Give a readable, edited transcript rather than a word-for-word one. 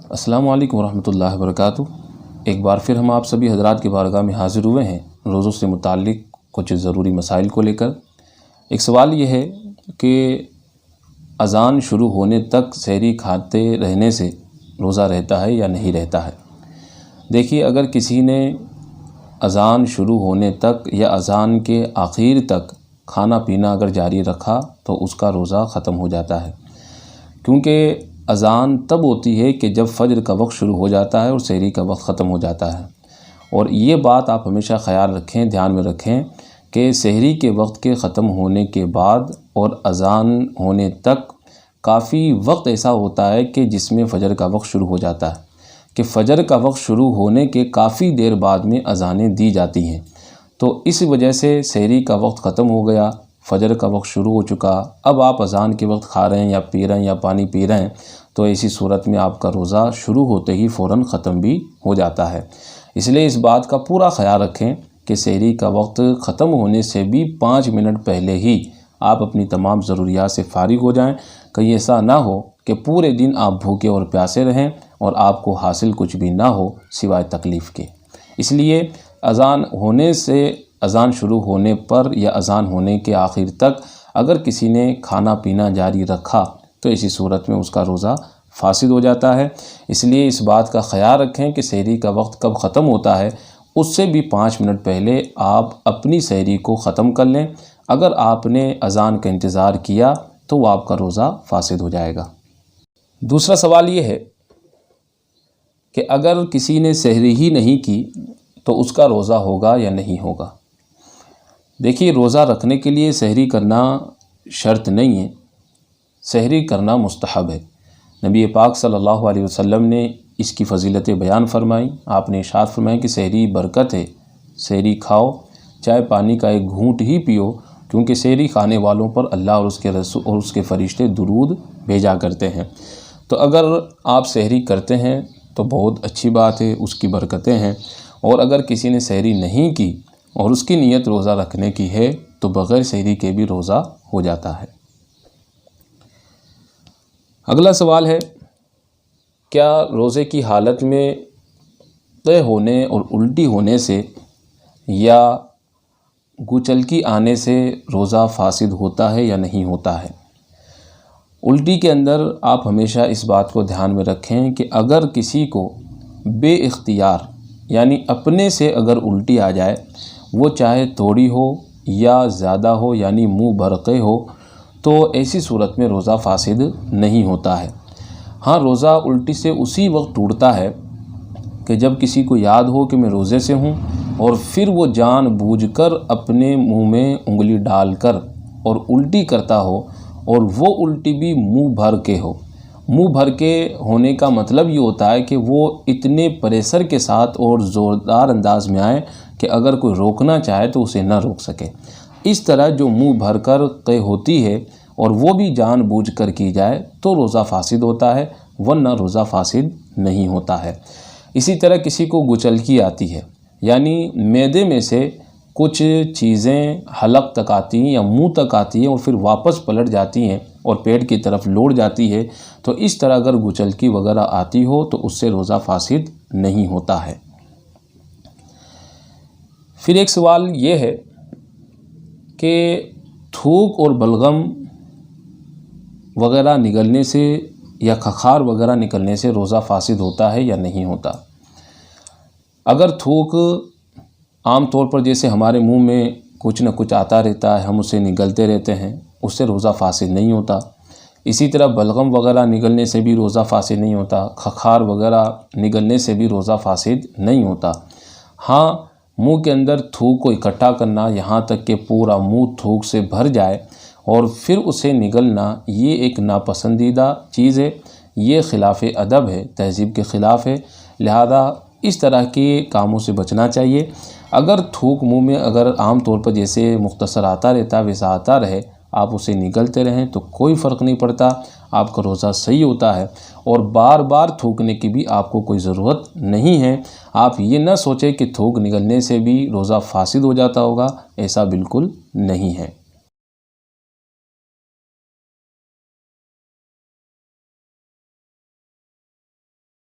السلام علیکم ورحمۃ اللہ وبرکاتہ۔ ایک بار پھر ہم آپ سبھی حضرات کی بارگاہ میں حاضر ہوئے ہیں روزوں سے متعلق کچھ ضروری مسائل کو لے کر۔ ایک سوال یہ ہے کہ اذان شروع ہونے تک سحری کھاتے رہنے سے روزہ رہتا ہے یا نہیں رہتا ہے؟ دیکھیے، اگر کسی نے اذان شروع ہونے تک یا اذان کے آخر تک کھانا پینا اگر جاری رکھا تو اس کا روزہ ختم ہو جاتا ہے، کیونکہ اذان تب ہوتی ہے کہ جب فجر کا وقت شروع ہو جاتا ہے اور سحری کا وقت ختم ہو جاتا ہے۔ اور یہ بات آپ ہمیشہ خیال رکھیں، دھیان میں رکھیں کہ سحری کے وقت کے ختم ہونے کے بعد اور اذان ہونے تک کافی وقت ایسا ہوتا ہے کہ جس میں فجر کا وقت شروع ہو جاتا ہے، کہ فجر کا وقت شروع ہونے کے کافی دیر بعد میں اذانیں دی جاتی ہیں۔ تو اس وجہ سے سحری کا وقت ختم ہو گیا، فجر کا وقت شروع ہو چکا، اب آپ اذان کے وقت کھا رہے ہیں یا پی رہے ہیں یا پانی پی رہے ہیں، تو ایسی صورت میں آپ کا روزہ شروع ہوتے ہی فوراً ختم بھی ہو جاتا ہے۔ اس لیے اس بات کا پورا خیال رکھیں کہ سحری کا وقت ختم ہونے سے بھی 5 منٹ پہلے ہی آپ اپنی تمام ضروریات سے فارغ ہو جائیں۔ کہیں ایسا نہ ہو کہ پورے دن آپ بھوکے اور پیاسے رہیں اور آپ کو حاصل کچھ بھی نہ ہو سوائے تکلیف کے۔ اس لیے اذان شروع ہونے پر یا اذان ہونے کے آخر تک اگر کسی نے کھانا پینا جاری رکھا تو اسی صورت میں اس کا روزہ فاسد ہو جاتا ہے۔ اس لیے اس بات کا خیال رکھیں کہ سحری کا وقت کب ختم ہوتا ہے، اس سے بھی 5 منٹ پہلے آپ اپنی سحری کو ختم کر لیں۔ اگر آپ نے اذان کا انتظار کیا تو وہ آپ کا روزہ فاسد ہو جائے گا۔ دوسرا سوال یہ ہے کہ اگر کسی نے سحری ہی نہیں کی تو اس کا روزہ ہوگا یا نہیں ہوگا؟ دیکھیے، روزہ رکھنے کے لیے سحری کرنا شرط نہیں ہے، سحری کرنا مستحب ہے۔ نبی پاک صلی اللہ علیہ وسلم نے اس کی فضیلت بیان فرمائی۔ آپ نے ارشاد فرمایا کہ سحری برکت ہے، سحری کھاؤ، چاہے پانی کا ایک گھونٹ ہی پیو، کیونکہ سحری کھانے والوں پر اللہ اور اس کے رسول اور اس کے فرشتے درود بھیجا کرتے ہیں۔ تو اگر آپ سحری کرتے ہیں تو بہت اچھی بات ہے، اس کی برکتیں ہیں۔ اور اگر کسی نے سحری نہیں کی اور اس کی نیت روزہ رکھنے کی ہے تو بغیر سحری کے بھی روزہ ہو جاتا ہے۔ اگلا سوال ہے، کیا روزے کی حالت میں قے ہونے اور الٹی ہونے سے یا گچلکی آنے سے روزہ فاسد ہوتا ہے یا نہیں ہوتا ہے؟ الٹی کے اندر آپ ہمیشہ اس بات کو دھیان میں رکھیں کہ اگر کسی کو بے اختیار یعنی اپنے سے اگر الٹی آ جائے، وہ چاہے تھوڑی ہو یا زیادہ ہو یعنی منہ بھر کے ہو، تو ایسی صورت میں روزہ فاسد نہیں ہوتا ہے۔ ہاں، روزہ الٹی سے اسی وقت ٹوٹتا ہے کہ جب کسی کو یاد ہو کہ میں روزے سے ہوں اور پھر وہ جان بوجھ کر اپنے منہ میں انگلی ڈال کر اور الٹی کرتا ہو، اور وہ الٹی بھی منہ بھر کے ہو۔ منہ بھر کے ہونے کا مطلب یہ ہوتا ہے کہ وہ اتنے پریشر کے ساتھ اور زوردار انداز میں آئے کہ اگر کوئی روکنا چاہے تو اسے نہ روک سکے۔ اس طرح جو منہ بھر کر قے ہوتی ہے اور وہ بھی جان بوجھ کر کی جائے تو روزہ فاسد ہوتا ہے، ورنہ روزہ فاسد نہیں ہوتا ہے۔ اسی طرح کسی کو گچلکی آتی ہے، یعنی معدے میں سے کچھ چیزیں حلق تک آتی ہیں یا منہ تک آتی ہیں اور پھر واپس پلٹ جاتی ہیں اور پیٹ کی طرف لوٹ جاتی ہے، تو اس طرح اگر گچلکی وغیرہ آتی ہو تو اس سے روزہ فاسد نہیں ہوتا ہے۔ پھر ایک سوال یہ ہے کہ تھوک اور بلغم وغیرہ نگلنے سے یا خخار وغیرہ نکلنے سے روزہ فاسد ہوتا ہے یا نہیں ہوتا؟ اگر تھوک عام طور پر جیسے ہمارے منہ میں کچھ نہ کچھ آتا رہتا ہے، ہم اسے نگلتے رہتے ہیں، اس سے روزہ فاسد نہیں ہوتا۔ اسی طرح بلغم وغیرہ نگلنے سے بھی روزہ فاسد نہیں ہوتا، خخار وغیرہ نگلنے سے بھی روزہ فاسد نہیں ہوتا۔ ہاں، منہ کے اندر تھوک کو اکٹھا کرنا یہاں تک کہ پورا منہ تھوک سے بھر جائے اور پھر اسے نگلنا، یہ ایک ناپسندیدہ چیز ہے، یہ خلاف ادب ہے، تہذیب کے خلاف ہے، لہذا اس طرح کے کاموں سے بچنا چاہیے۔ اگر تھوک منہ میں اگر عام طور پر جیسے مختصر آتا رہتا ہے ویسا آتا رہے، آپ اسے نگلتے رہیں تو کوئی فرق نہیں پڑتا، آپ کا روزہ صحیح ہوتا ہے۔ اور بار بار تھوکنے کی بھی آپ کو کوئی ضرورت نہیں ہے۔ آپ یہ نہ سوچیں کہ تھوک نگلنے سے بھی روزہ فاسد ہو جاتا ہوگا، ایسا بالکل نہیں ہے۔